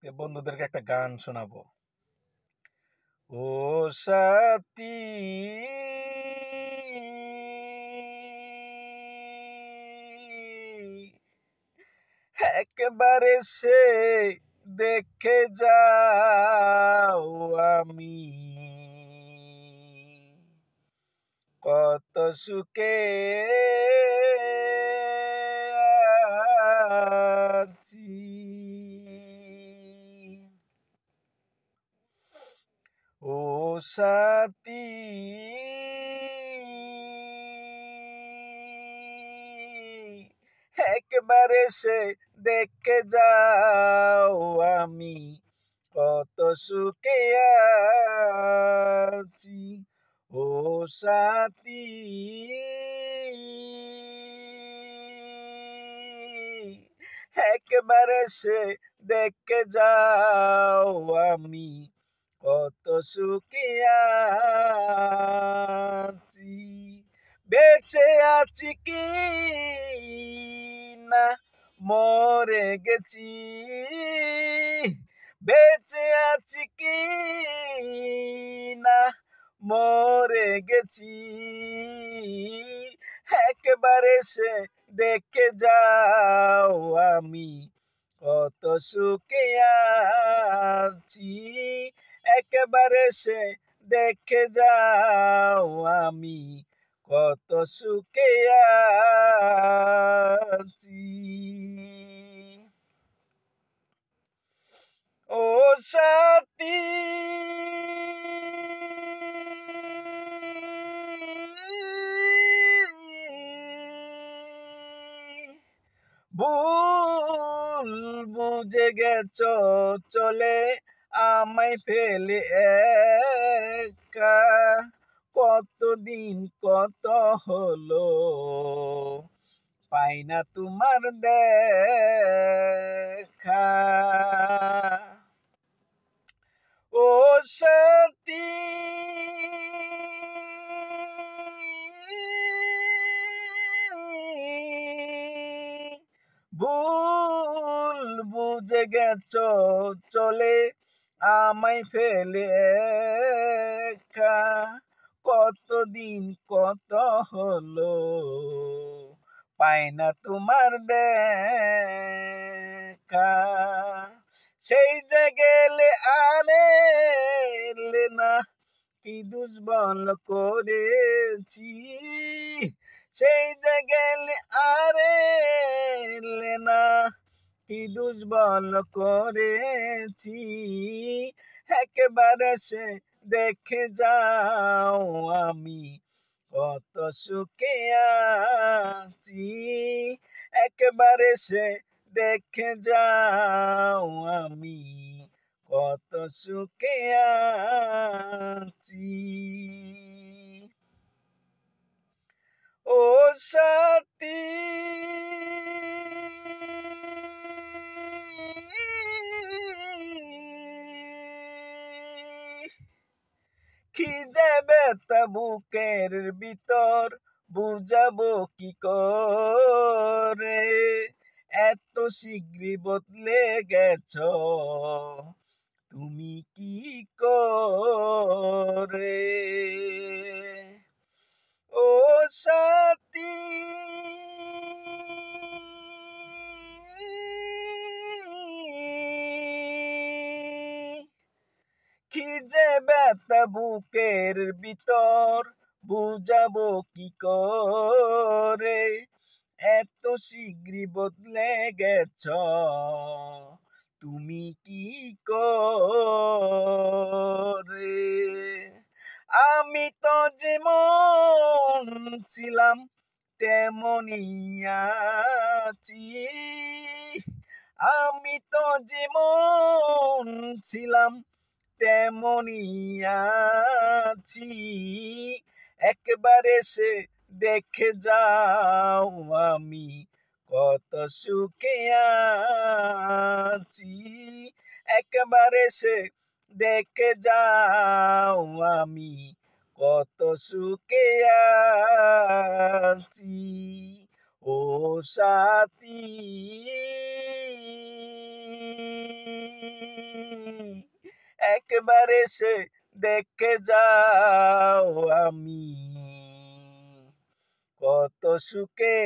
বন্ধুদেরকে একটা গান শোনাবো। ও সাথী, একবারে সে দেখে যাও, আমি কত সুখে আছি। ও সাথী, একবারে সে দেখে যাও, আমি কত সুখে আছি। ও সাথী, একবারে সে দেখে যাও, আমি কত সুখে আছি। বেঁচে আছি কি না মরে গেছি, বেঁচে আছি কি না মরে গেছি, একবারে সে দেখে যাও, আমি কত সুখে আছি। একবারে সে দেখে যাও, আমি কত সুখে আছি। ও সাথী, ভুল বুঝে গেছ চলে আমায় ফেলে একা, কতদিন কত হলো পাই না তোমার দেখা। ও সাথী, ভুল বুঝে গেছ চলে আমায় ফেলে একা, কতদিন কত হলো পাই না তোমার দেখা। সেই যে গেলে আরে এলে না, কি দুর্বল করেছি, সেই যে গেলে আরে এলে না, কি দুর্বল করেছি, একেবারে সে দেখে যাও, আমি কত সুখে আছি। একেবারে সে দেখে যাও, আমি কত সুখে আছি। ও সাথী, কি যাবে তা বুকের ভিতর বুঝাবো কি করে, এত শীঘ্রই বদলে গেছ তুমি কি করে। ও সাথী, কি যে ব্যথা বুকের ভিতর বুঝাবো কি করে, এত শীঘ্রই বদলে গেছ তুমি কি করে। আমি তো যেমন ছিলাম তেমনই আছি, আমি তো যেমন ছিলাম তেমনই আছি, একবারে সে দেখে যাও, আমি কত সুখে আছি। একবারে সে দেখে যাও, আমি কত সুখে আছি। ও সাথী। একবার এসে দেখে যাও আমি কত সুখে